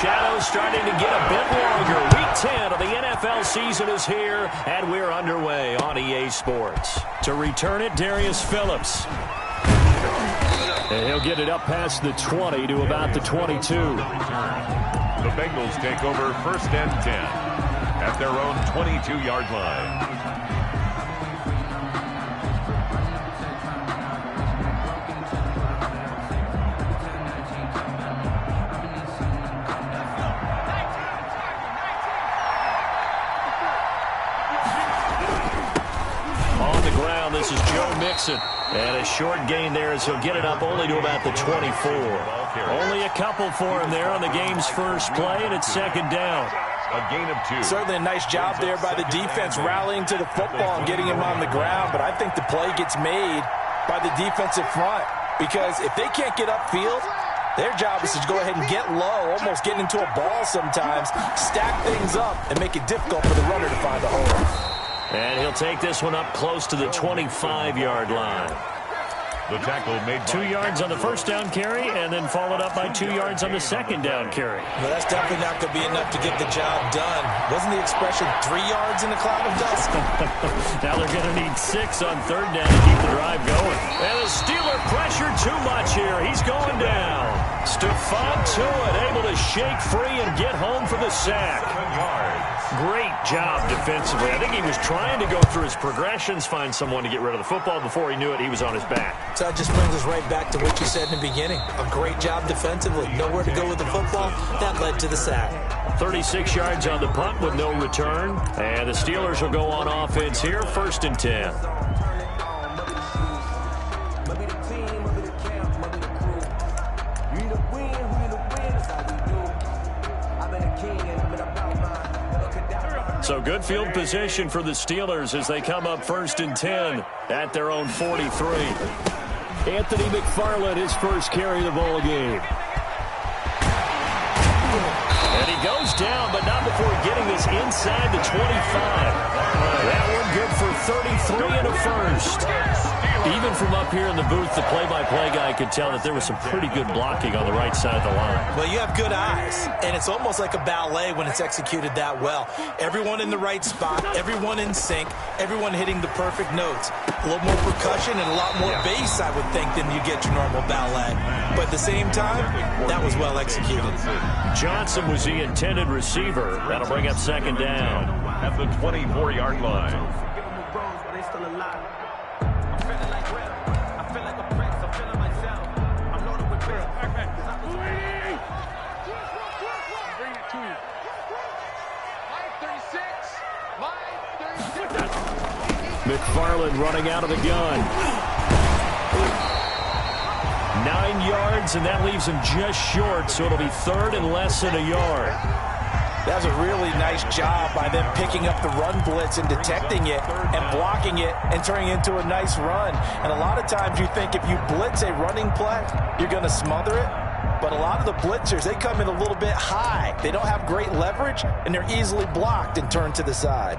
shadows starting to get a bit longer. Week 10 of the NFL season is here, and we're underway on EA Sports. To return it, Darius Phillips. And he'll get it up past the 20 to about the 22. The Bengals take over 1st and 10 at their own 22-yard line. This is Joe Mixon. And a short gain there as he'll get it up only to about the 24. Only a couple for him there on the game's first play, and it's 2nd down. A gain of 2. Certainly a nice job there by the defense rallying to the football and getting him on the ground. But I think the play gets made by the defensive front, because if they can't get upfield, their job is to go ahead and get low, almost get into a ball sometimes, stack things up, and make it difficult for the runner to find a hole. And he'll take this one up close to the 25-yard line. The tackle made 2 yards on the first down carry, and then followed up by 2 yards on the second down carry. Well, that's definitely not going to be enough to get the job done. Wasn't the expression 3 yards in a cloud of dust? Now they're going to need 6 on 3rd down to keep the drive going. And the Steeler pressured too much here. He's going down. Stephon Tuitt able to shake free and get home for the sack. Great job defensively. I think he was trying to go through his progressions, find someone to get rid of the football. Before he knew it, he was on his back. So that just brings us right back to what you said in the beginning. A great job defensively. Nowhere to go with the football. That led to the sack. 36 yards on the punt with no return. And the Steelers will go on offense here, 1st and 10. So good field position for the Steelers as they come up 1st and 10 at their own 43. Anthony McFarland, his first carry of the ball game. And he goes down, but not before getting this inside the 25. That one good for 33 and a first. Even from up here in the booth, the play-by-play guy could tell that there was some pretty good blocking on the right side of the line. Well, you have good eyes, and it's almost like a ballet when it's executed that well. Everyone in the right spot, everyone in sync, everyone hitting the perfect notes. A little more percussion and a lot more bass, I would think, than you get your normal ballet. But at the same time, that was well executed. Johnson was the intended receiver. That'll bring up 2nd down. At the 24-yard line. McFarland running out of the gun. 9 yards, and that leaves him just short, so it'll be 3rd and less than a yard. That was a really nice job by them picking up the run blitz and detecting it and blocking it and turning it into a nice run. And a lot of times you think if you blitz a running play, you're going to smother it. But a lot of the blitzers, they come in a little bit high. They don't have great leverage, and they're easily blocked and turned to the side.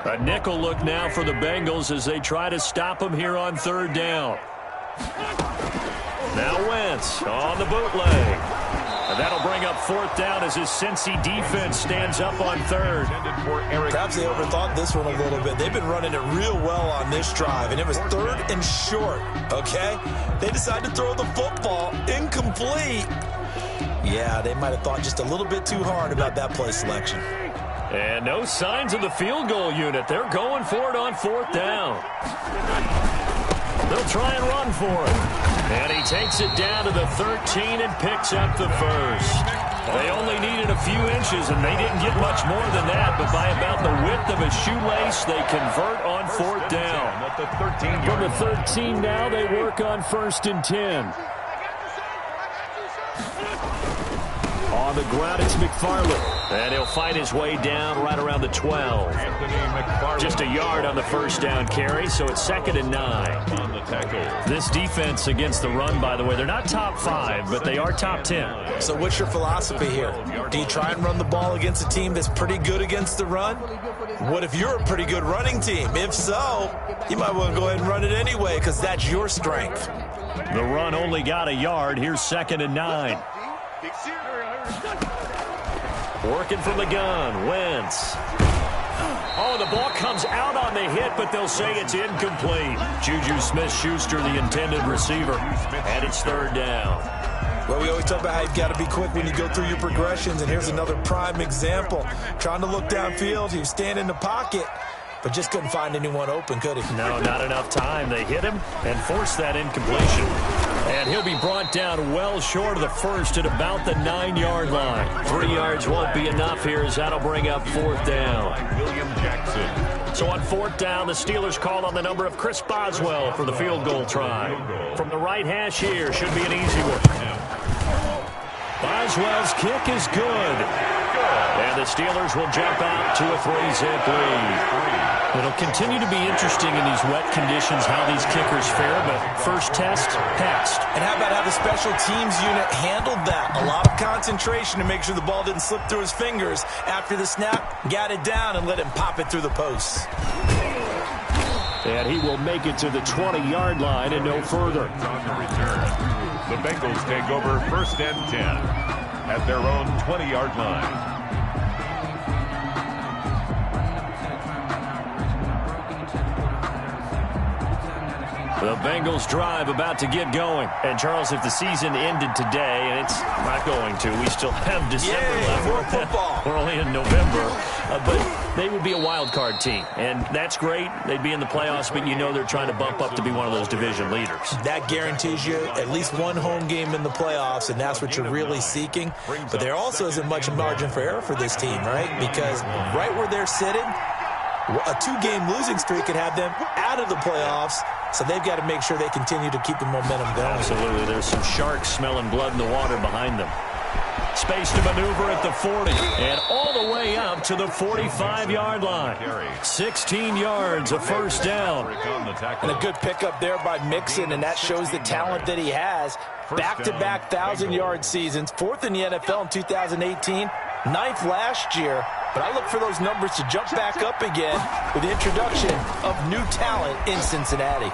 A nickel look now for the Bengals as they try to stop him here on 3rd down. Now Wentz on the bootleg. And that'll bring up 4th down as his Cincy defense stands up on 3rd. Perhaps they overthought this one a little bit. They've been running it real well on this drive, and it was 3rd and short, okay? They decided to throw the football incomplete. Yeah, they might have thought just a little bit too hard about that play selection. And no signs of the field goal unit. They're going for it on 4th down. They'll try and run for it. And he takes it down to the 13 and picks up the first. They only needed a few inches, and they didn't get much more than that. But by about the width of a shoelace, they convert on 4th down. From the 13 now, they work on 1st and 10. On the ground, it's McFarland. And he'll fight his way down right around the 12. Just a yard on the first down carry, so it's 2nd and 9. On the tackle. This defense against the run, by the way, they're not top 5, but they are top 10. So what's your philosophy here? Do you try and run the ball against a team that's pretty good against the run? What if you're a pretty good running team? If so, you might want to go ahead and run it anyway because that's your strength. The run only got a yard. Here's 2nd and 9. Working from the gun, Wentz. Oh, the ball comes out on the hit, but they'll say it's incomplete. Juju Smith-Schuster, the intended receiver, and it's 3rd down. Well, we always talk about how you've got to be quick when you go through your progressions, and here's another prime example. Trying to look downfield, he was standing in the pocket, but just couldn't find anyone open, could he? No, not enough time. They hit him and forced that incompletion. And he'll be brought down well short of the first at about the 9-yard line. 3 yards won't be enough here as that'll bring up 4th down. William Jackson. So on 4th down, the Steelers call on the number of Chris Boswell for the field goal try. From the right hash here, should be an easy one. Boswell's kick is good. And the Steelers will jump out to a 3-zip lead. It'll continue to be interesting in these wet conditions how these kickers fare, but first test, passed. And how about how the special teams unit handled that? A lot of concentration to make sure the ball didn't slip through his fingers. After the snap, got it down and let him pop it through the posts. And he will make it to the 20-yard line and no further. On the return, the Bengals take over 1st and 10 at their own 20-yard line. The Bengals drive about to get going. And, Charles, if the season ended today, and it's not going to, we still have December left. More football. We're only in November. But they would be a wild card team. And that's great. They'd be in the playoffs, but you know they're trying to bump up to be one of those division leaders. That guarantees you at least one home game in the playoffs, and that's what you're really seeking. But there also isn't much margin for error for this team, right? Because right where they're sitting, a 2-game losing streak could have them out of the playoffs, so they've got to make sure they continue to keep the momentum going. Absolutely. There's some sharks smelling blood in the water behind them. Space to maneuver at the 40, and all the way up to the 45-yard line. 16 yards, a 1st down. And a good pickup there by Mixon, and that shows the talent that he has. Back-to-back 1,000-yard seasons, 4th in the NFL in 2018, 9th last year. But I look for those numbers to jump back up again with the introduction of new talent in Cincinnati.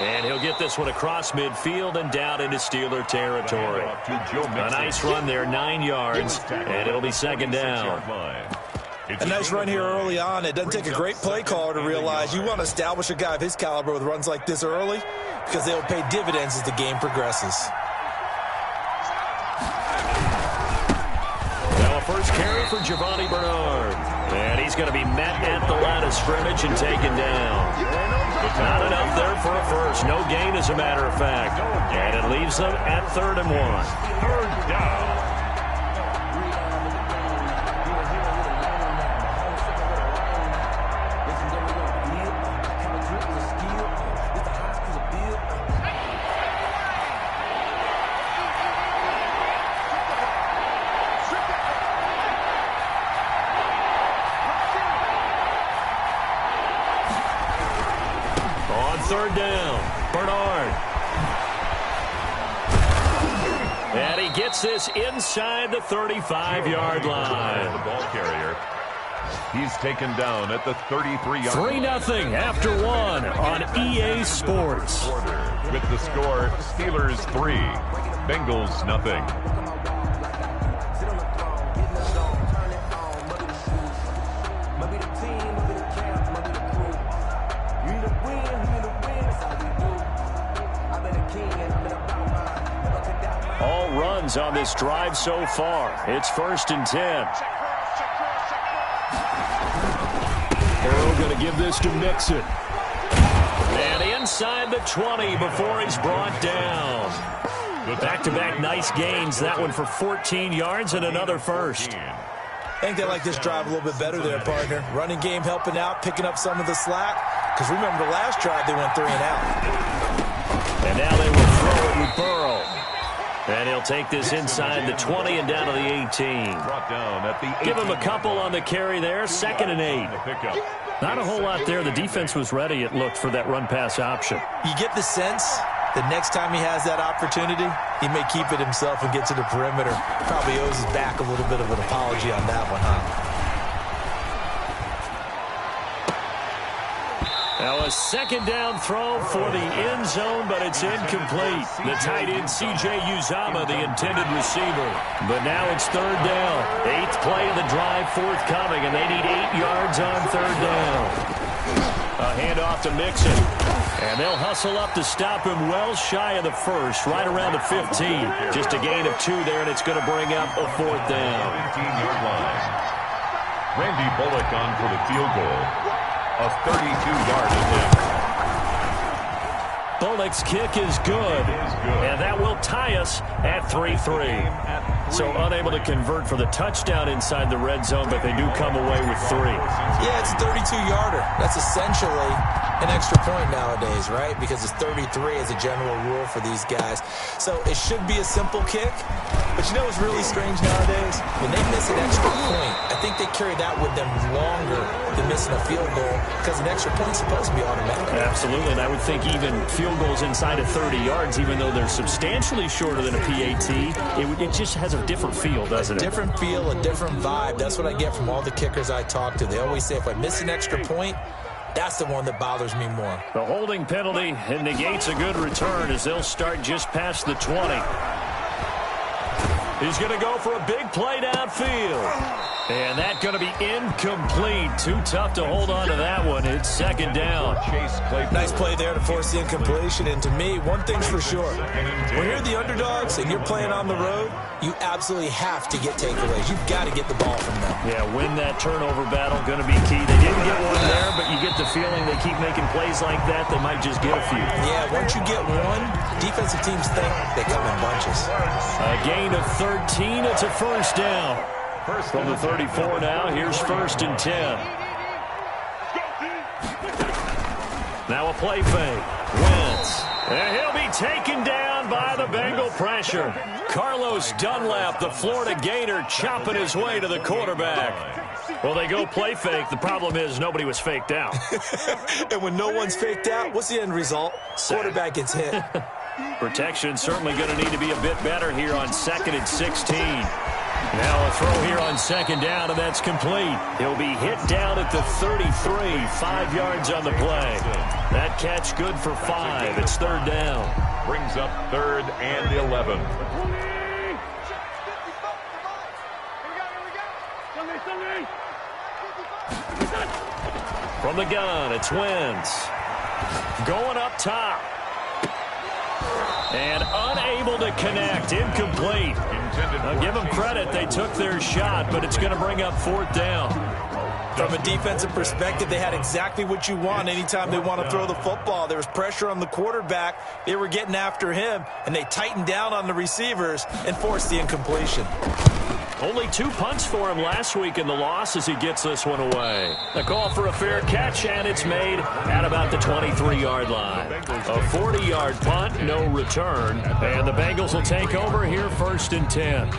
And he'll get this one across midfield and down into Steeler territory. A nice run there, 9 yards, and it'll be 2nd down. A nice run here early on. It doesn't take a great play caller to realize you want to establish a guy of his caliber with runs like this early because they'll pay dividends as the game progresses. First carry for Giovanni Bernard. And he's going to be met at the line of scrimmage and taken down. Not enough there for a first. No gain, as a matter of fact. And it leaves them at 3rd and 1. 3rd down. On 3rd down, Bernard. And he gets this inside the 35-yard line. The ball carrier. He's taken down at the 33-yard line. 3-0 after 1 on EA Sports. With the score, Steelers 3, Bengals nothing. All runs on this drive so far. It's 1st and 10. Burrow going to give this to Mixon. And inside the 20 before he's brought down. Back-to-back nice gains. That one for 14 yards and another first. I think they like this drive a little bit better there, partner. Running game helping out, picking up some of the slack. Because remember the last drive, they went 3 and out. And now they will throw it with Burrow. And he'll take this inside the 20 and down to the 18. Brought down at the 18. Give him a couple on the carry there. 2nd and 8. Not a whole lot there. The defense was ready, it looked, for that run-pass option. You get the sense that next time he has that opportunity, he may keep it himself and get to the perimeter. Probably owes his back a little bit of an apology on that one, huh? Now a second down throw for the end zone, but it's incomplete. The tight end, C.J. Uzama, the intended receiver. But now it's third down. 8th play of the drive forthcoming, and they need 8 yards on third down. A handoff to Mixon. And they'll hustle up to stop him well shy of the first, right around the 15. Just a gain of 2 there, and it's going to bring up a 4th down. 17-yard line. Randy Bullock on for the field goal. A 32-yard attempt. Bullock's kick is good. And that will tie us at 3-3. So unable to convert for the touchdown inside the red zone, but they do come away with 3. Yeah, it's a 32-yarder. That's essentially an extra point nowadays, right? Because it's 33 as a general rule for these guys. So it should be a simple kick. But you know what's really strange nowadays? When they miss an extra point, I think they carry that with them longer than missing a field goal because an extra point is supposed to be automatic. Absolutely, and I would think even field goals inside of 30 yards, even though they're substantially shorter than a PAT, it just has a different feel, doesn't it? A different feel, a different vibe. That's what I get from all the kickers I talk to. They always say if I miss an extra point, that's the one that bothers me more. The holding penalty negates a good return as they'll start just past the 20. He's going to go for a big play downfield. And that's going to be incomplete. Too tough to hold on to that one. It's second down. Nice play there to force the incompletion. And to me, one thing's for sure. When you're the underdogs and you're playing on the road, you absolutely have to get takeaways. You've got to get the ball from them. Yeah, win that turnover battle, going to be key. They didn't get one there, but you get the feeling they keep making plays like that, they might just get a few. Yeah, once you get one, defensive teams think they come in bunches. A gain of 13. It's a first down. From the 34 now, here's 1st and 10. Now a play fake. Wentz. And he'll be taken down by the Bengal pressure. Carlos Dunlap, the Florida Gator, chopping his way to the quarterback. Well, they go play fake. The problem is nobody was faked out. And when no one's faked out, what's the end result? Quarterback gets hit. Protection certainly going to need to be a bit better here on 2nd and 16. Now a throw here on second down, and that's complete. He'll be hit down at the 33, 5 yards on the play. That catch good for 5. It's third down. Brings up 3rd and 11. From the gun, it's Wentz. Going up top. And unable to connect. Incomplete. I'll give them credit. They took their shot, but it's going to bring up 4th down. From a defensive perspective, they had exactly what you want anytime they want to throw the football. There was pressure on the quarterback. They were getting after him, and they tightened down on the receivers and forced the incompletion. Only 2 punts for him last week in the loss as he gets this one away. A call for a fair catch, and it's made at about the 23-yard line. A 40-yard punt, no return. And the Bengals will take over here 1st and 10.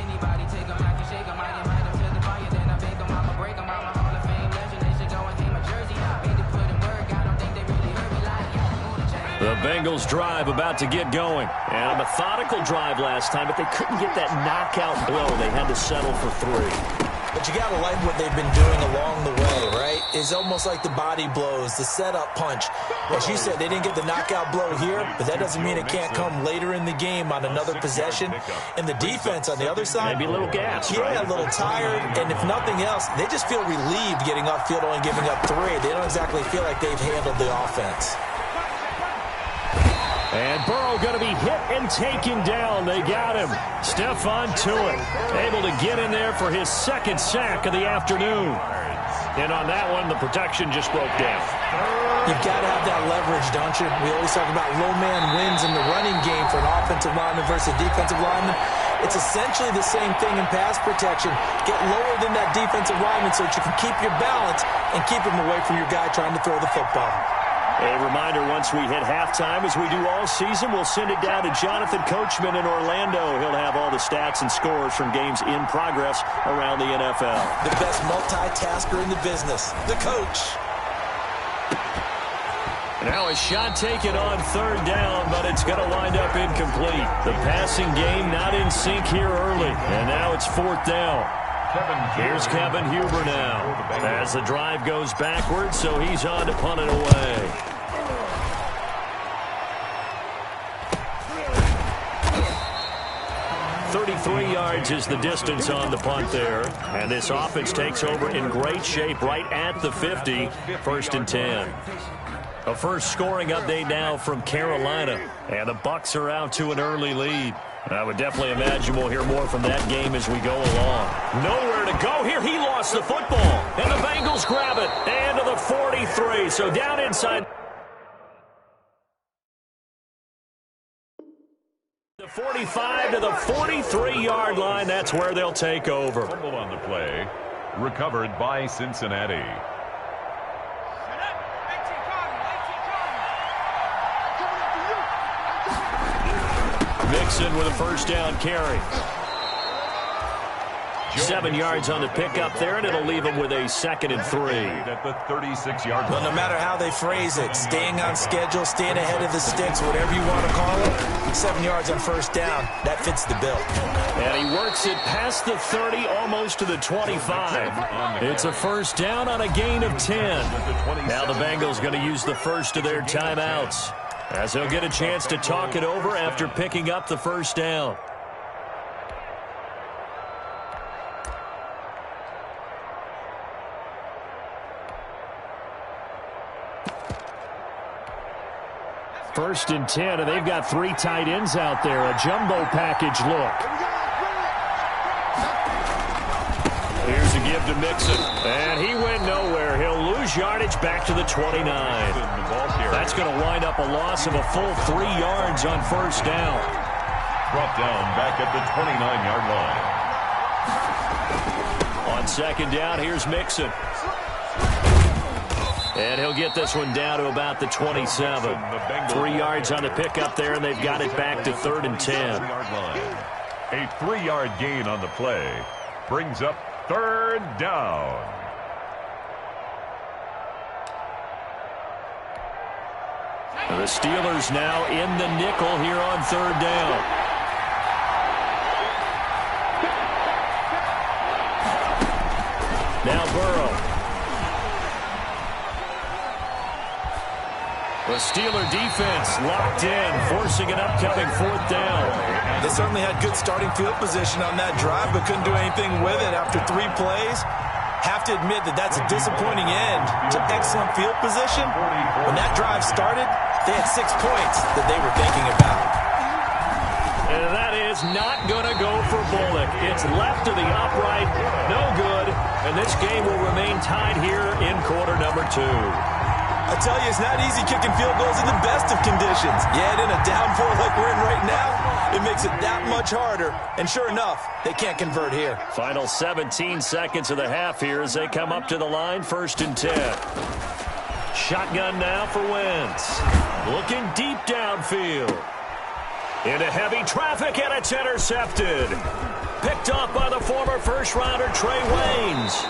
The Bengals drive about to get going. And a methodical drive last time, but they couldn't get that knockout blow. They had to settle for 3. But you got to like what they've been doing along the way, right? It's almost like the body blows, the setup punch. As you said, they didn't get the knockout blow here, but that doesn't mean it can't come later in the game on another possession. And the defense on the other side, maybe a little gas, yeah, right? A little tired. And if nothing else, they just feel relieved getting upfield, only giving up 3. They don't exactly feel like they've handled the offense. And Burrow going to be hit and taken down. They got him. Stephon Tuitt able to get in there for his 2nd sack of the afternoon. And on that one, the protection just broke down. You've got to have that leverage, don't you? We always talk about low man wins in the running game for an offensive lineman versus defensive lineman. It's essentially the same thing in pass protection. Get lower than that defensive lineman so that you can keep your balance and keep him away from your guy trying to throw the football. A reminder, once we hit halftime, as we do all season, we'll send it down to Jonathan Coachman in Orlando. He'll have all the stats and scores from games in progress around the NFL. The best multitasker in the business, the coach. Now a shot taken on 3rd down, but it's going to wind up incomplete. The passing game not in sync here early, and now it's 4th down. Here's Kevin Huber now as the drive goes backwards, so he's on to punt it away. 33 yards is the distance on the punt there. And this offense takes over in great shape right at the 50, 1st and 10. A first scoring update now from Carolina. And the Bucs are out to an early lead. I would definitely imagine we'll hear more from that game as we go along. Nowhere to go here. He lost the football. And the Bengals grab it. And to the 43. So down inside. The 45 to the 43-yard line. That's where they'll take over. Fumble on the play. Recovered by Cincinnati. Mixon with a first down carry. 7 yards on the pickup there, and it'll leave him with a 2nd and 3. At the 36-yard line. Well, no matter how they phrase it, staying on schedule, staying ahead of the sticks, whatever you want to call it, 7 yards on first down, that fits the bill. And he works it past the 30, almost to the 25. It's a first down on a gain of 10. Now the Bengals going to use the first of their timeouts, as they'll get a chance to talk it over after picking up the first down. First and 10, and they've got 3 tight ends out there. A jumbo package look. Here's a give to Mixon, and he went nowhere. He'll lose yardage back to the 29. That's going to wind up a loss of a full 3 yards on first down. Brought down back at the 29-yard line. On second down, here's Mixon. And he'll get this one down to about the 27. 3 yards on the pickup there, and they've got it back to 3rd and 10. A 3-yard gain on the play brings up 3rd down. The Steelers now in the nickel here on 3rd down. Now Burrow. The Steeler defense locked in, forcing an upcoming 4th down. They certainly had good starting field position on that drive, but couldn't do anything with it after 3 plays. Have to admit that that's a disappointing end to excellent field position. When that drive started, they had 6 points that they were thinking about. And that is not going to go for Bullock. It's left to the upright, no good, and this game will remain tied here in quarter number 2. I tell you, it's not easy kicking field goals in the best of conditions. Yet in a downpour like we're in right now, it makes it that much harder. And sure enough, they can't convert here. Final 17 seconds of the half here as they come up to the line, 1st and 10. Shotgun now for Wentz. Looking deep downfield. Into heavy traffic, and it's intercepted. Picked off by the former first-rounder Trey Waynes.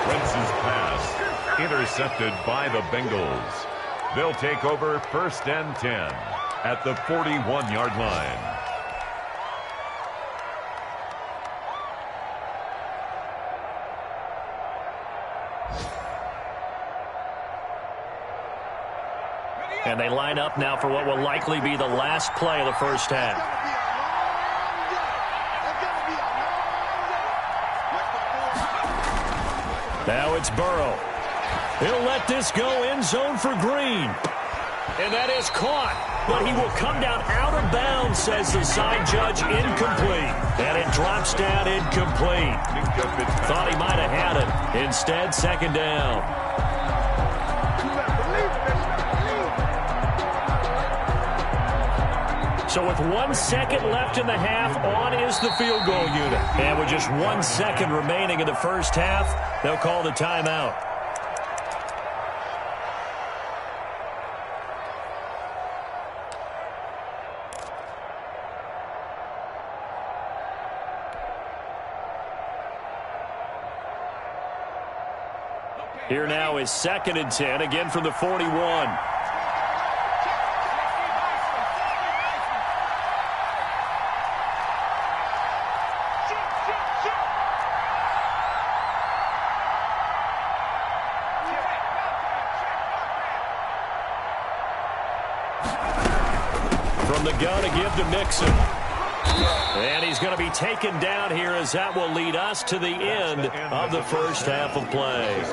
Wentz's pass intercepted by the Bengals. They'll take over 1st and 10 at the 41-yard line. And they line up now for what will likely be the last play of the first half. Now it's Burrow. He'll let this go end zone for Green. And that is caught. But he will come down out of bounds, says the side judge, incomplete. And it drops down incomplete. Thought he might have had it. Instead, 2nd down. So with 1 second left in the half, on is the field goal unit. And with just 1 second remaining in the first half, they'll call the timeout. Here now is 2nd and 10, again from the 41. From the gun again, give to Mixon. And he's going to be taken down here as that will lead us to the end of the first half of play.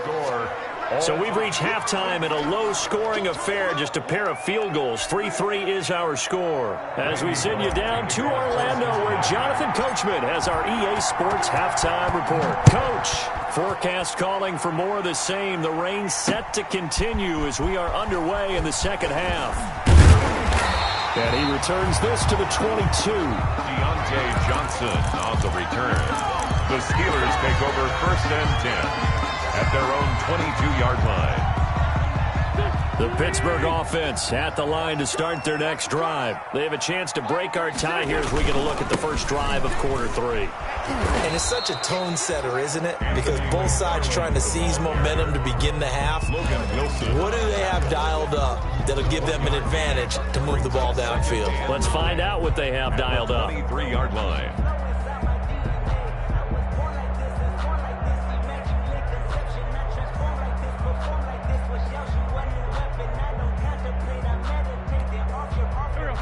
So we've reached halftime in a low-scoring affair, just a pair of field goals. 3-3 is our score. As we send you down to Orlando, where Jonathan Coachman has our EA Sports halftime report. Coach, forecast calling for more of the same. The rain set to continue as we are underway in the second half. And he returns this to the 22. Deontay Johnson on the return. The Steelers take over 1st and 10 at their own 22-yard line. The Pittsburgh offense at the line to start their next drive. They have a chance to break our tie here as we get a look at the first drive of quarter 3. And it's such a tone setter, isn't it? Because both sides trying to seize momentum to begin the half. What do they have dialed up that'll give them an advantage to move the ball downfield? Let's find out what they have dialed up. 23-yard line.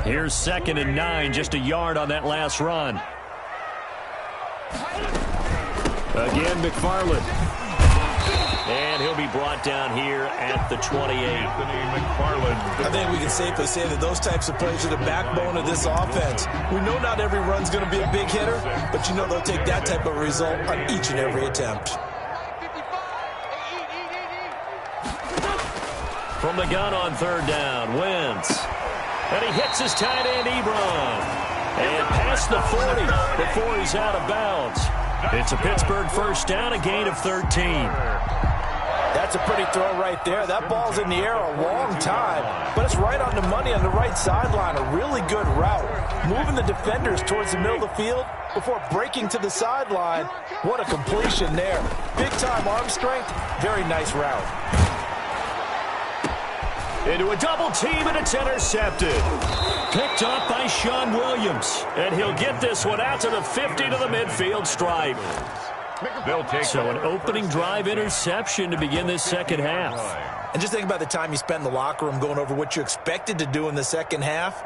Here's 2nd and 9, just a yard on that last run. Again, McFarland. And he'll be brought down here at the 28. I think we can safely say that those types of plays are the backbone of this offense. We know not every run's going to be a big hitter, but you know they'll take that type of result on each and every attempt. From the gun on 3rd down, Wentz. And he hits his tight end, Ebron. And past the 40 before he's out of bounds. It's a Pittsburgh first down, a gain of 13. That's a pretty throw right there. That ball's in the air a long time, but it's right on the money on the right sideline. A really good route. Moving the defenders towards the middle of the field before breaking to the sideline. What a completion there. Big-time arm strength. Very nice route. Into a double team, and it's intercepted. Picked up by Sean Williams. And he'll get this one out to the 50 to the midfield stripe. So an opening drive interception to begin this second half. And just think about the time you spent in the locker room going over what you expected to do in the second half.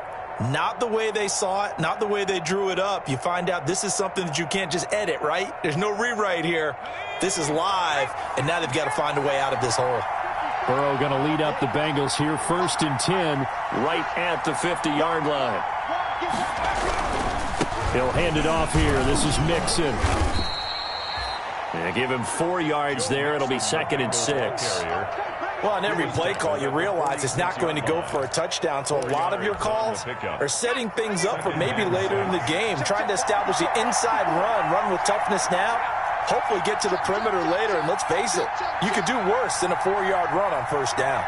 Not the way they saw it, not the way they drew it up. You find out this is something that you can't just edit, right? There's no rewrite here. This is live, and now they've got to find a way out of this hole. Burrow going to lead up the Bengals here, 1st and 10, right at the 50-yard line. He'll hand it off here. This is Mixon. And give him 4 yards there. It'll be 2nd and 6. Well, on every play call, you realize it's not going to go for a touchdown, so a lot of your calls are setting things up for maybe later in the game, trying to establish the inside run with toughness now. Hopefully get to the perimeter later, and let's face it, you could do worse than a 4-yard run on 1st down.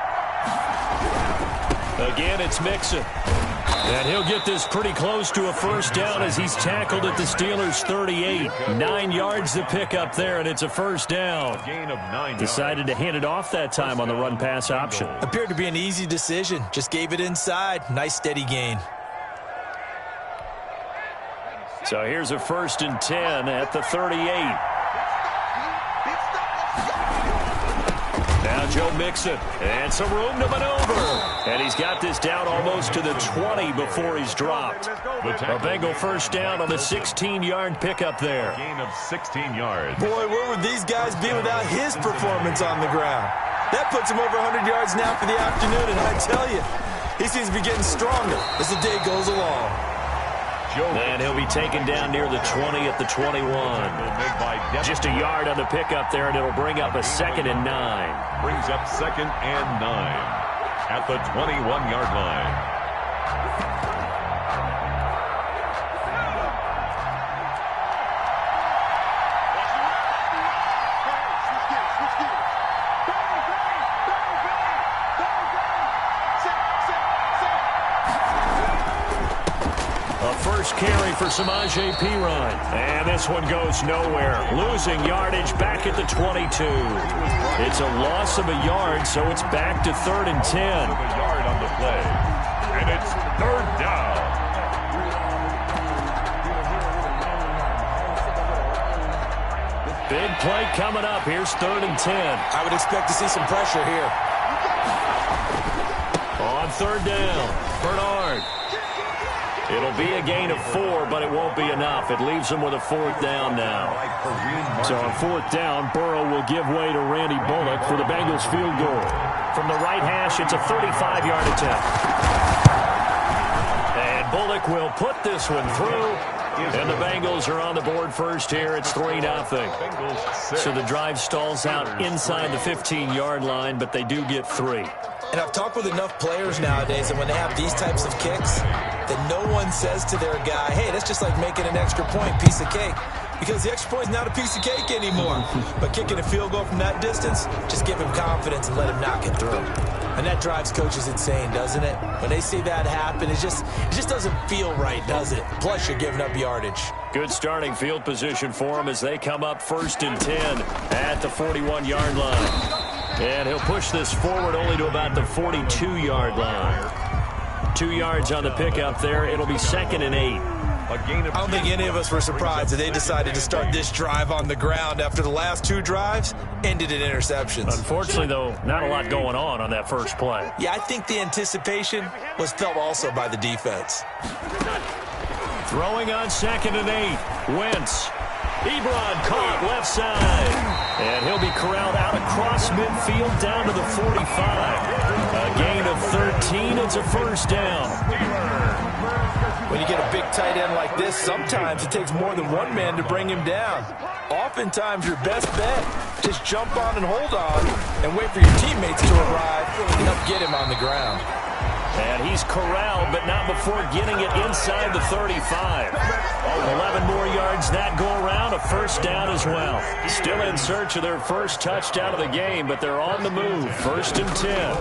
Again, it's Mixon. And he'll get this pretty close to a 1st down as he's tackled at the Steelers' 38. 9 yards to pick up there, and it's a 1st down. Gain of 9 Decided to hand it off that time on the run-pass option. Appeared to be an easy decision. Just gave it inside. Nice, steady gain. So here's a 1st and 10 at the 38. Now Joe Mixon, and some room to maneuver. And he's got this down almost to the 20 before he's dropped. A Bengal 1st down on the 16-yard pickup there. Gain of 16 yards. Boy, where would these guys be without his performance on the ground? That puts him over 100 yards now for the afternoon, and I tell you, he seems to be getting stronger as the day goes along. And he'll be taken down near the 20 at the 21. Just a yard on the pickup there, and it'll bring up a 2nd and 9. Brings up 2nd and 9 at the 21-yard line. First carry for Samaje Perine. And this one goes nowhere. Losing yardage back at the 22. It's a loss of a yard, so it's back to 3rd and 10. A yard on the play. And it's 3rd down. Big play coming up. Here's 3rd and 10. I would expect to see some pressure here. On 3rd down, Bernard. It'll be a gain of 4, but it won't be enough. It leaves them with a 4th down now. So on 4th down, Burrow will give way to Randy Bullock for the Bengals field goal. From the right hash, it's a 35-yard attempt. And Bullock will put this one through. And the Bengals are on the board first here. It's 3-0. So the drive stalls out inside the 15-yard line, but they do get 3. And I've talked with enough players nowadays that when they have these types of kicks, that no one says to their guy, hey, that's just like making an extra point, piece of cake. Because the extra point is not a piece of cake anymore. But kicking a field goal from that distance, just give him confidence and let him knock it through. And that drives coaches insane, doesn't it? When they see that happen, it just doesn't feel right, does it? Plus, you're giving up yardage. Good starting field position for them as they come up 1st and 10 at the 41-yard line. And he'll push this forward only to about the 42-yard line. 2 yards on the pickup there. It'll be 2nd and 8. I don't think any of us were surprised that they decided to start this drive on the ground after the last 2 drives ended in interceptions. Unfortunately, though, not a lot going on that first play. Yeah, I think the anticipation was felt also by the defense. Throwing on 2nd and 8. Wentz. Ebron caught left side. And he'll be corralled out across midfield down to the 45. A gain of 13. It's a 1st down. When you get a big tight end like this, sometimes it takes more than one man to bring him down. Oftentimes, your best bet, just jump on and hold on and wait for your teammates to arrive and help get him on the ground. And he's corralled, but not before getting it inside the 35. 11 more yards that go around, a 1st down as well. Still in search of their first touchdown of the game, but they're on the move. 1st and 10.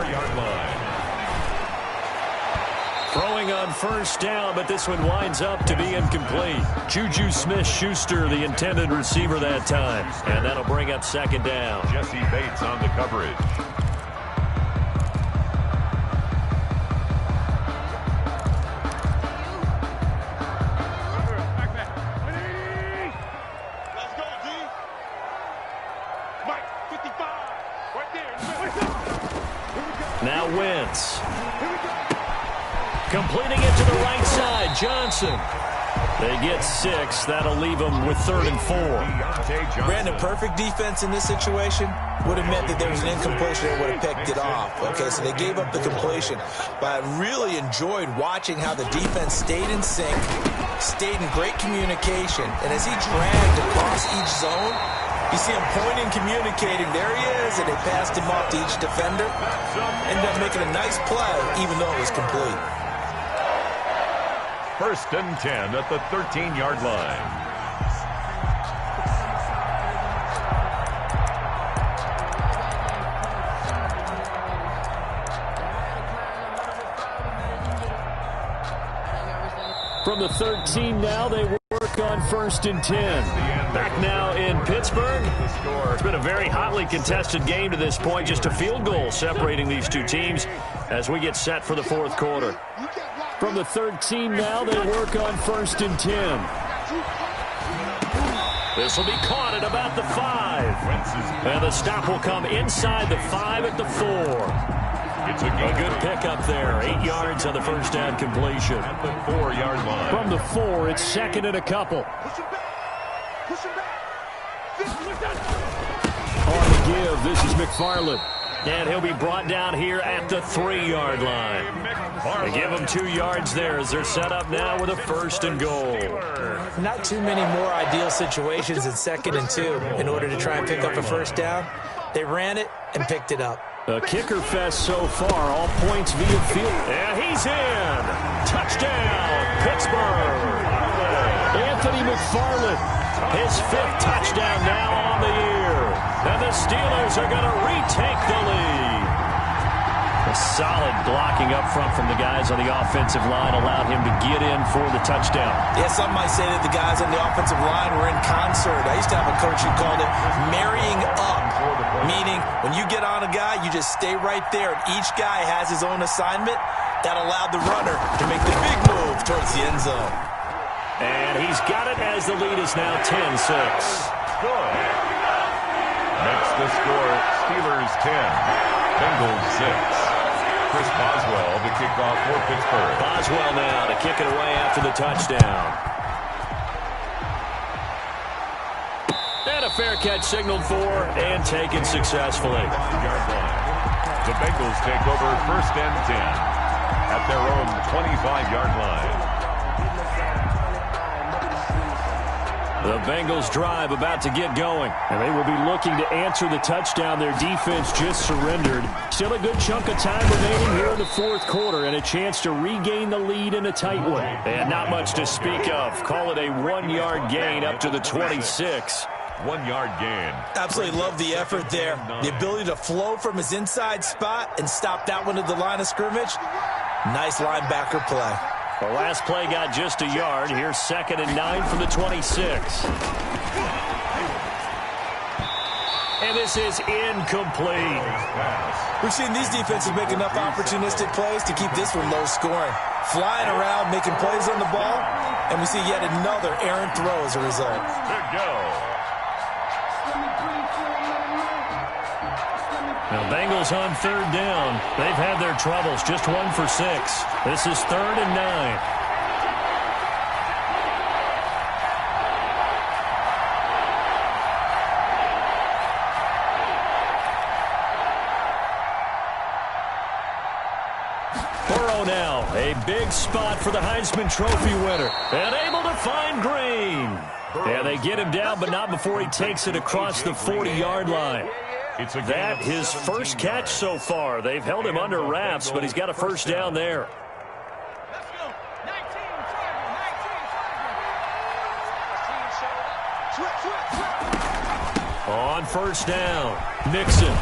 Throwing on 1st down, but this one winds up to be incomplete. Juju Smith-Schuster, the intended receiver that time. And that'll bring up 2nd down. Jesse Bates on the coverage. Now Wentz. Completing it to the right side, Johnson. They get 6. That'll leave them with 3rd and 4. Brandon, perfect defense in this situation would have meant that there was an incompletion that would have picked it off. Okay, so they gave up the completion. But I really enjoyed watching how the defense stayed in sync, stayed in great communication. And as he dragged across each zone, you see him pointing, communicating. There he is, and they passed him off to each defender. Ended up making a nice play, even though it was complete. 1st and 10 at the 13-yard line. From the 13 now, they work on 1st and 10. Back now in Pittsburgh. It's been a very hotly contested game to this point. Just a field goal separating these two teams as we get set for the 4th quarter. From the 13 now, they work on 1st and 10. This will be caught at about the 5. And the stop will come inside the 5 at the 4. It's a good pickup there. 8 yards on the 1st down completion. At the 4-yard line. From the 4, it's 2nd and a couple. On the give, this is McFarland. And he'll be brought down here at the 3-yard line. They give him 2 yards there as they're set up now with a 1st and goal. Not too many more ideal situations in 2nd and 2 in order to try and pick up a 1st down. They ran it and picked it up. A kicker fest so far, all points via field. And he's in. Touchdown, Pittsburgh. Anthony McFarland, his 5th touchdown now on the year. And the Steelers are going to retake the lead. A solid blocking up front from the guys on the offensive line allowed him to get in for the touchdown. Yeah, some might say that the guys on the offensive line were in concert. I used to have a coach who called it marrying up, meaning when you get on a guy, you just stay right there. And each guy has his own assignment. That allowed the runner to make the big move towards the end zone. And he's got it as the lead is now 10-6. Good. Makes the score Steelers 10, Bengals 6. Chris Boswell to kick off for Pittsburgh. Boswell now to kick it away after the touchdown. And a fair catch signaled for and taken successfully. The Bengals take over 1st and 10 at their own 25-yard line. The Bengals drive about to get going. And they will be looking to answer the touchdown their defense just surrendered. Still a good chunk of time remaining here in the 4th quarter and a chance to regain the lead in a tight one. And not much to speak of. Call it a 1-yard gain up to the 26. 1-yard gain. Absolutely love the effort there. The ability to flow from his inside spot and stop that one at the line of scrimmage. Nice linebacker play. The last play got just a yard. Here's 2nd and 9 from the 26. And this is incomplete. We've seen these defenses make enough opportunistic plays to keep this one low scoring. Flying around, making plays on the ball, and we see yet another errant throw as a result. Good go. Now, Bengals on 3rd down. They've had their troubles. Just 1 for 6. This is 3rd and 9. Burrow now. A big spot for the Heisman Trophy winner. And able to find Green. Yeah, they get him down, but not before he takes it across the 40-yard line. That his first catch so far. They've held him under wraps, but he's got a first down there. On 1st down, Mixon.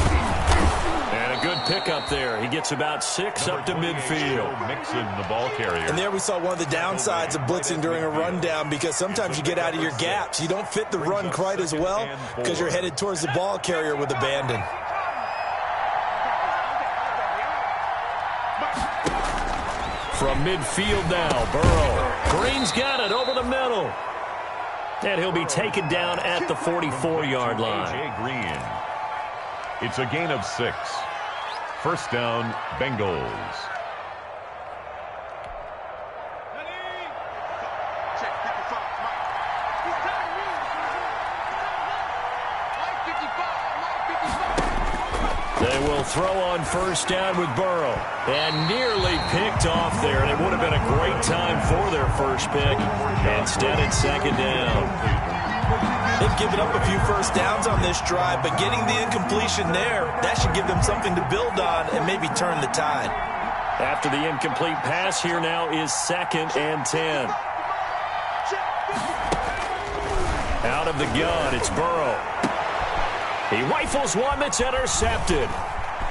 And a good pickup there. He gets about 6 up to midfield. Mixon, the ball carrier. And there we saw one of the downsides of blitzing during a rundown, because sometimes you get out of your gaps. You don't fit the run quite as well because you're headed towards the ball carrier with abandon. From midfield now, Burrow. Green's got it over the middle. And he'll be taken down at the 44-yard line. A.J. Green. It's a gain of 6. 1st down, Bengals. They will throw on 1st down with Burrow. And nearly picked off there. And it would have been a great time for their first pick. Instead, it's 2nd down. They've given up a few first downs on this drive, but getting the incompletion there, that should give them something to build on and maybe turn the tide. After the incomplete pass, here now is 2nd and 10. Out of the gun, it's Burrow. He rifles one that's intercepted.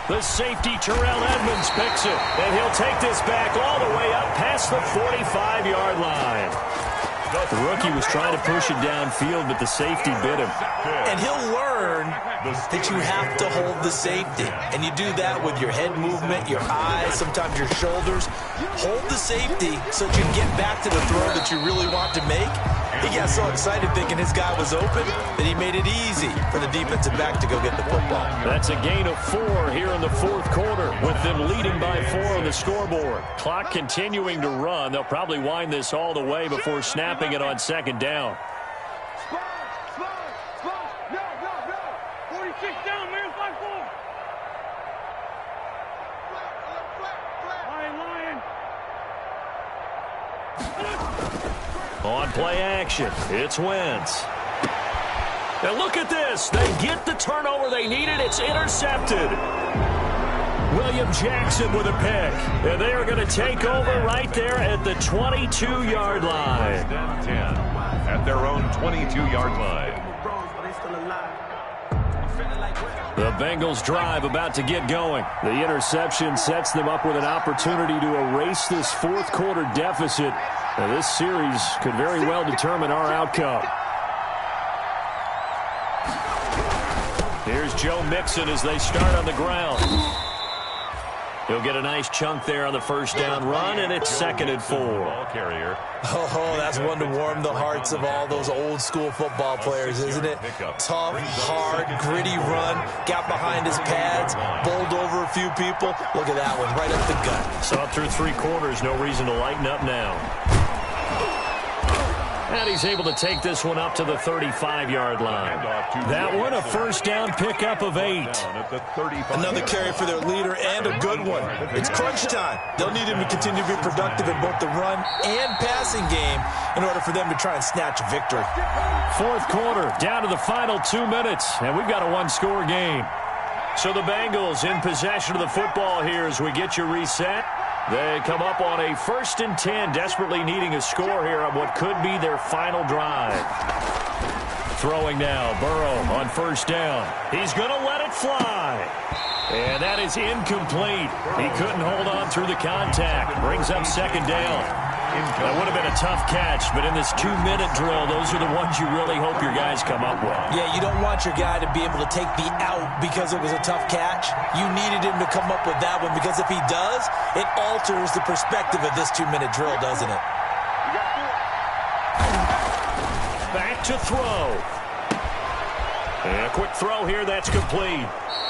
The safety, Terrell Edmonds, picks it, and he'll take this back all the way up past the 45-yard line. The rookie was trying to push it downfield, but the safety bit him. And he'll learn that you have to hold the safety. And you do that with your head movement, your eyes, sometimes your shoulders. Hold the safety so that you can get back to the throw that you really want to make. He got so excited thinking his guy was open that he made it easy for the defensive back to go get the football. That's a gain of 4 here in the 4th quarter, with them leading by 4 on the scoreboard. Clock continuing to run. They'll probably wind this all the way before snapping it on 2nd down. No. 46 down, man. 5-4. Lion. On play action, it's Wentz. And look at this. They get the turnover they needed. It's intercepted. William Jackson with a pick. And they are going to take over right there at the 22-yard line. 10 at their own 22-yard line. The Bengals drive about to get going. The interception sets them up with an opportunity to erase this 4th quarter deficit. Now, this series could very well determine our outcome. Here's Joe Mixon as they start on the ground. He'll get a nice chunk there on the first down run, and it's 2nd and 4. Ball carrier. Oh, that's one to warm the hearts of all those old-school football players, isn't it? Tough, hard, gritty run, got behind his pads, bowled over a few people. Look at that one, right up the gut. So up through 3 quarters, no reason to lighten up now. And he's able to take this one up to the 35-yard line. That one, a first down pickup of 8. Another carry for their leader and a good one. It's crunch time. They'll need him to continue to be productive in both the run and passing game in order for them to try and snatch a victory. 4th quarter, down to the final 2 minutes, and we've got a 1-score game. So the Bengals in possession of the football here as we get you reset. They come up on a 1st and 10, desperately needing a score here on what could be their final drive. Throwing now, Burrow on 1st down. He's going to let it fly. And that is incomplete. He couldn't hold on through the contact. Brings up 2nd down. That would have been a tough catch, but in this 2-minute drill, those are the ones you really hope your guys come up with. Yeah, you don't want your guy to be able to take the out because it was a tough catch. You needed him to come up with that one because if he does, it alters the perspective of this 2-minute drill, doesn't it? Back to throw. And a quick throw here, that's complete.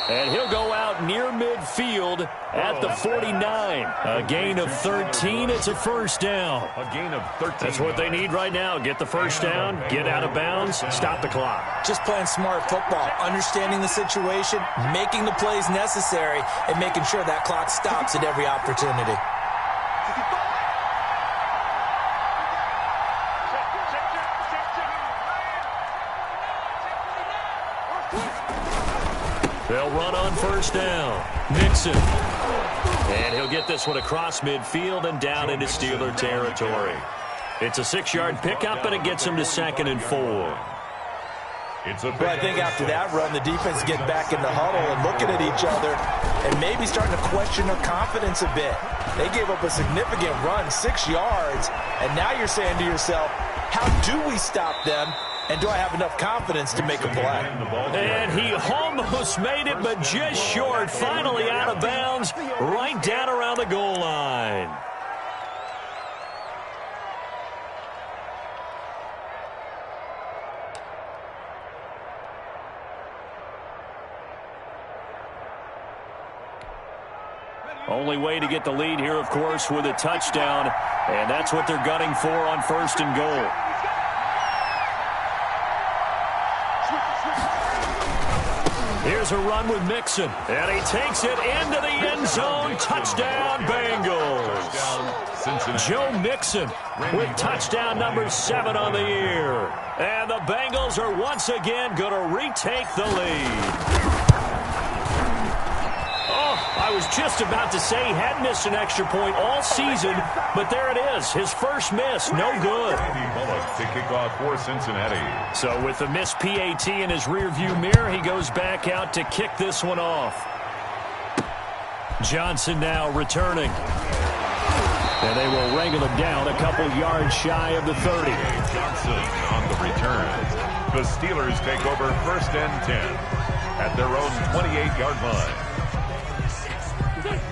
And he'll go out near midfield at the 49. A gain of 13. It's a first down. A gain of 13. That's what they need right now. Get the first down, get out of bounds, stop the clock. Just playing smart football, understanding the situation, making the plays necessary, and making sure that clock stops at every opportunity. They'll run on first down. Mixon. And he'll get this one across midfield and down into Steeler territory. It's a 6-yard pickup, and it gets him to 2nd and 4. Well, I think after that run, the defense get back in the huddle and looking at each other and maybe starting to question their confidence a bit. They gave up a significant run, 6 yards, and now you're saying to yourself, how do we stop them? And do I have enough confidence to make a play? And he almost made it, but just short. Finally out of bounds, right down around the goal line. Only way to get the lead here, of course, with a touchdown. And that's what they're gunning for on 1st and goal. Here's a run with Mixon, and he takes it into the end zone. Touchdown, Bengals. Joe Mixon with touchdown number 7 on the year. And the Bengals are once again going to retake the lead. I was just about to say he hadn't missed an extra point all season, but there it is. His first miss, no good. To kick off for Cincinnati. So with the missed PAT in his rearview mirror, he goes back out to kick this one off. Johnson now returning. And they will wrangle him down a couple yards shy of the 30. Johnson on the return. The Steelers take over 1st and 10 at their own 28-yard line.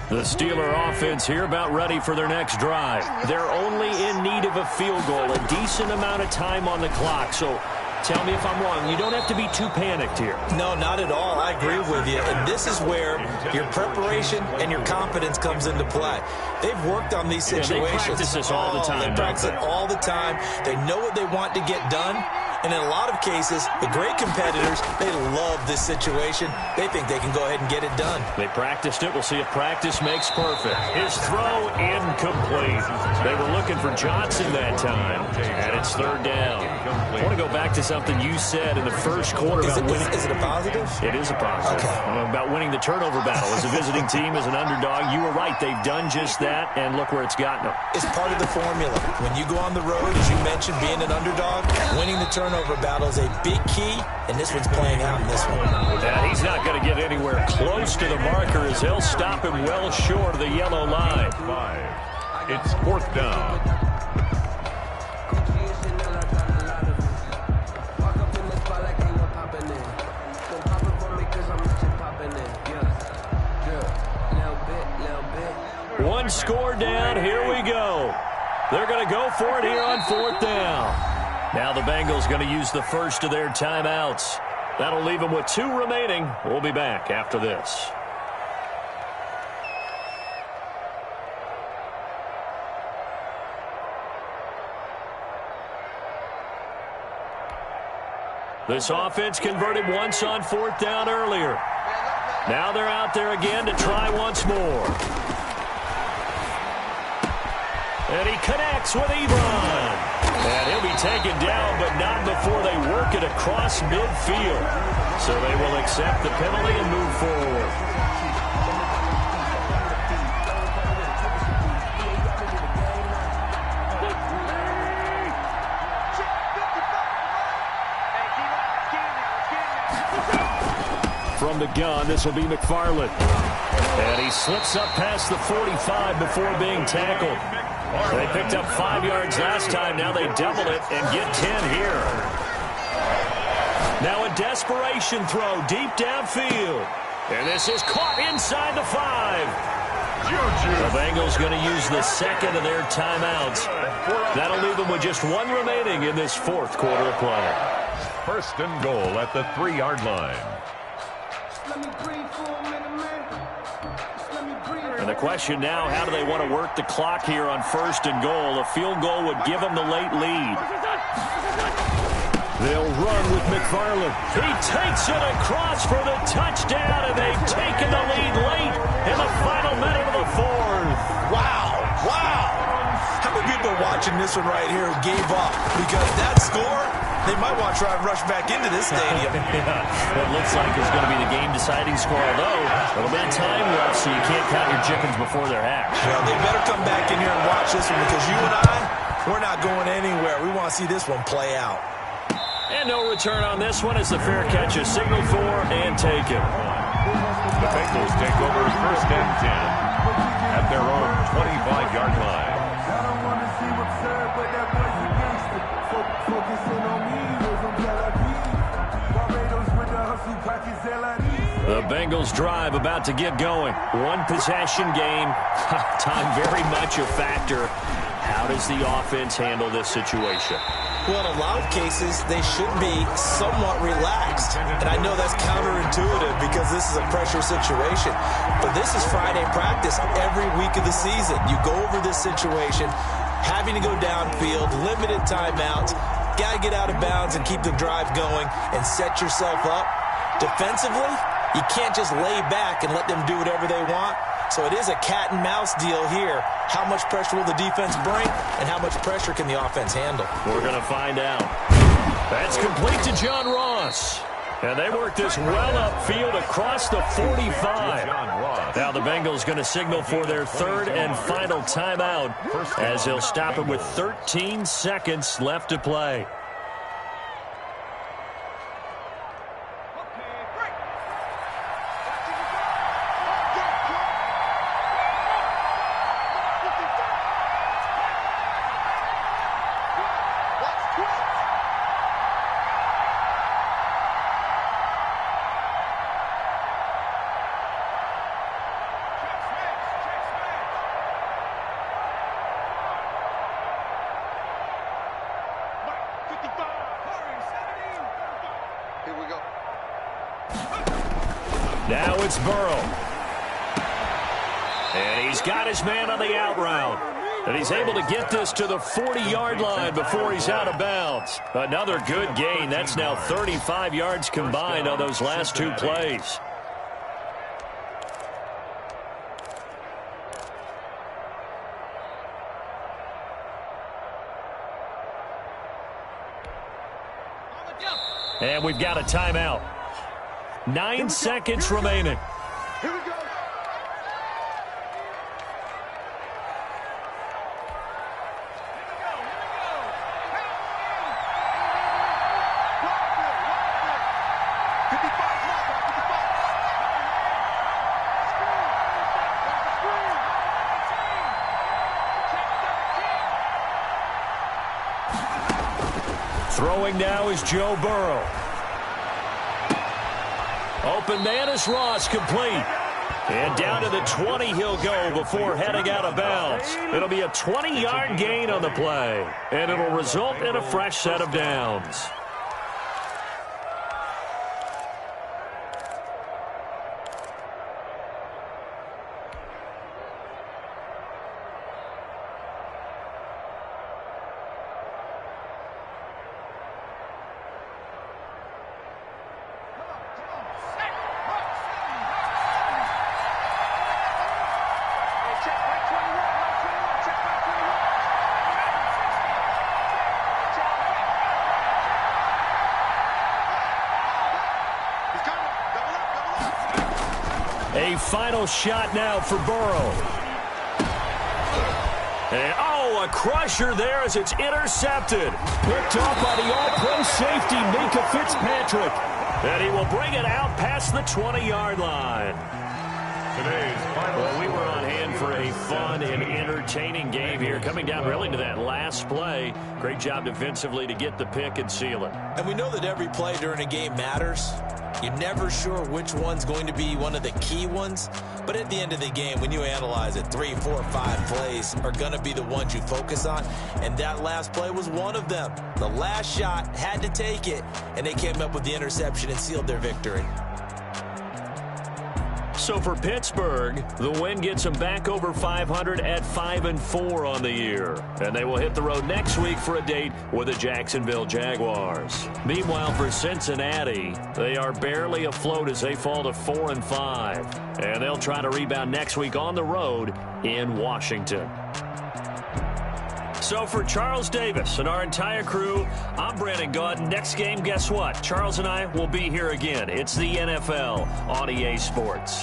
The Steeler offense here about ready for their next drive. They're only in need of a field goal, a decent amount of time on the clock. So tell me if I'm wrong. You don't have to be too panicked here. No, not at all. I agree with you. And this is where your preparation and your confidence comes into play. They've worked on these situations. They practice this all the time. They practice it all the time. They know what they want to get done. And in a lot of cases, the great competitors, they love this situation. They think they can go ahead and get it done. They practiced it. We'll see if practice makes perfect. His throw incomplete. They were looking for Johnson that time, and it's 3rd down. I want to go back to something you said in the first quarter about winning. Is it a positive? It is a positive. Okay. About winning the turnover battle as a visiting team, as an underdog. You were right. They've done just that, and look where it's gotten them. It's part of the formula. When you go on the road, as you mentioned, being an underdog, winning the turnover battle is a big key, and this one's playing out in this one. Yeah, he's not going to get anywhere close to the marker as they'll stop him well short of the yellow line. 5. It's 4th down. score down. Here we go. They're going to go for it here on 4th down. Now the Bengals going to use the first of their timeouts. That'll leave them with 2 remaining. We'll be back after this. This offense converted once on 4th down earlier. Now they're out there again to try once more. And he connects with Ebron. And he'll be taken down, but not before they work it across midfield. So they will accept the penalty and move forward. From the gun, this will be McFarland. And he slips up past the 45 before being tackled. They picked up 5 yards last time. Now they double it and get 10 here. Now a desperation throw deep downfield. And this is caught inside the 5. The Bengals going to use the second of their timeouts. That'll leave them with just 1 remaining in this 4th quarter of play. 1st and goal at the 3-yard line. And the question now, how do they want to work the clock here on 1st and goal? A field goal would give them the late lead. They'll run with McFarland. He takes it across for the touchdown, and they've taken the lead late in the final minute of the 4th. Wow. How many people are watching this one right here who gave up? Because that score, they might want to try and rush back into this stadium. It looks like it's going to be the game-deciding score, although a little bit of time left, so you can't count your chickens before they're hatched. Well, they better come back in here and watch this one, because you and I, we're not going anywhere. We want to see this one play out. And no return on this one as the fair catch is signaled for and taken. The Bengals take over 1st and 10 at their own 25-yard line. The Bengals drive about to get going. 1 possession game. Time very much a factor. How does the offense handle this situation? Well, in a lot of cases, they should be somewhat relaxed. And I know that's counterintuitive because this is a pressure situation. But this is Friday practice every week of the season. You go over this situation, having to go downfield, limited timeouts, got to get out of bounds and keep the drive going and set yourself up. Defensively, you can't just lay back and let them do whatever they want. So it is a cat and mouse deal here. How much pressure will the defense bring, and how much pressure can the offense handle? We're going to find out. That's complete to John Ross. And they work this well upfield across the 45. Now the Bengals going to signal for their 3rd and final timeout as they'll stop it with 13 seconds left to play. Now it's Burrow. And he's got his man on the out route. And he's able to get this to the 40-yard line before he's out of bounds. Another good gain. That's now 35 yards combined on those last 2 plays. And we've got a timeout. 9 seconds remaining. Here we go. Throwing now is Joe Burrow. Open man is Ross, complete. And down to the 20 he'll go before heading out of bounds. It'll be a 20-yard gain on the play, and it'll result in a fresh set of downs. A final shot now for Burrow. And, a crusher there as it's intercepted. Picked off by the all-pro safety, Minka Fitzpatrick. And he will bring it out past the 20-yard line. Well, we were on hand for a fun and entertaining game here, coming down really to that last play. Great job defensively to get the pick and seal it. And we know that every play during a game matters. You're never sure which one's going to be one of the key ones. But at the end of the game, when you analyze it, 3, 4, 5 plays are going to be the ones you focus on. And that last play was one of them. The last shot had to take it, and they came up with the interception and sealed their victory. So for Pittsburgh, the win gets them back over 500 at 5-4 on the year. And they will hit the road next week for a date with the Jacksonville Jaguars. Meanwhile, for Cincinnati, they are barely afloat as they fall to 4-5. And they'll try to rebound next week on the road in Washington. So for Charles Davis and our entire crew, I'm Brandon Gaudin. Next game, guess what? Charles and I will be here again. It's the NFL on EA Sports.